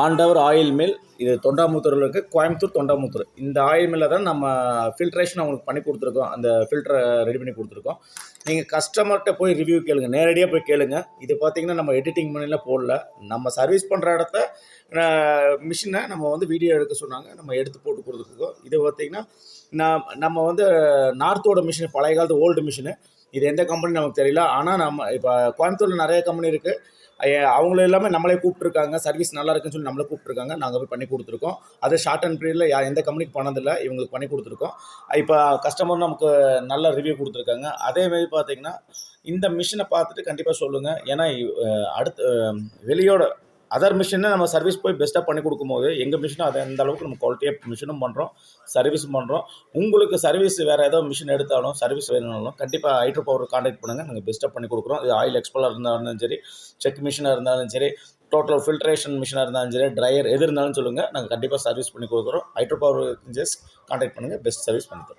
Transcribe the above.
ஆண்டவர் oil mill. இது தொண்டாமுத்தூரில் இருக்குது. கோயம்புத்தூர் தொண்டாமுத்தூர். இந்த ஆயில் மில்லில் தான் நம்ம ஃபில்ட்ரேஷன் அவங்களுக்கு பண்ணி கொடுத்துருக்கோம். அந்த ஃபில்டரை ரெடி பண்ணி கொடுத்துருக்கோம். நீங்கள் கஸ்டமர்கிட்ட போய் ரிவ்யூ கேளுங்க, நேரடியாக போய் கேளுங்க. இது பார்த்தீங்கன்னா நம்ம எடிட்டிங் பண்ணிலாம் போடல. நம்ம சர்வீஸ் பண்ணுற இடத்த மிஷினை நம்ம வந்து வீடியோ எடுக்க சொன்னாங்க, நம்ம எடுத்து போட்டு கொடுத்துருக்கோம். இது பார்த்தீங்கன்னா நம்ம வந்து நார்த்தோட மிஷின், பழைய காலத்து ஓல்டு மிஷினு. இது எந்த கம்பெனி நமக்கு தெரியல. ஆனால் நம்ம இப்போ கோயம்புத்தூரில் நிறைய கம்பெனி இருக்குது. அவங்கள எல்லாமே நம்மளே கூப்பிட்ருக்காங்க. சர்வீஸ் நல்லா இருக்குன்னு சொல்லி நம்மளே கூப்பிட்ருக்காங்க. நாங்கள் போய் பண்ணி கொடுத்துருக்கோம். அது ஷார்ட் அண்ட் பீரியடில் எந்த கம்பெனிக்கு பண்ணதில்லை, இவங்களுக்கு பண்ணி கொடுத்துருக்கோம். இப்போ கஸ்டமர் நமக்கு நல்ல ரிவ்யூ கொடுத்துருக்காங்க. அதேமாரி பார்த்தீங்கன்னா இந்த மிஷினை பார்த்துட்டு கண்டிப்பாக சொல்லுங்கள். ஏன்னா அடுத்து வெளியோட அதர் மிஷினை நம்ம சர்வீஸ் போய் பெஸ்ட்டாக பண்ணி கொடுக்கும்போது எங்கள் மிஷினும் அதை அந்த அளவுக்கு நம்ம குவாலிட்டியாக மிஷினும் பண்ணுறோம், சர்வீஸும் பண்ணுறோம். உங்களுக்கு சர்வீஸ் வேறு ஏதோ மிஷின் எடுத்தாலும் சர்வீஸ் வேணும்னாலும் கண்டிப்பாக ஹைட்ரோ பவர் கான்டாக்ட் பண்ணுங்கள். நாங்கள் பெஸ்ட்டாக பண்ணி கொடுக்குறோம். இது ஆயில் எக்ஸ்போலாக இருந்தாலும் சரி, செக் மிஷினாக இருந்தாலும் சரி, டோட்டல் ஃபில்ட்ரேஷன் மிஷினாக இருந்தாலும் சரி, ட்ரையர் எது இருந்தாலும் சொல்லுங்கள். நாங்கள் கண்டிப்பாக சர்வீஸ் பண்ணி கொடுக்குறோம். ஹைட்ரோ பவர் இன்ஜினியர்ஸ் கான்டாக்ட் பண்ணுங்கள். பெஸ்ட் சர்வீஸ் பண்ணி தரோம்.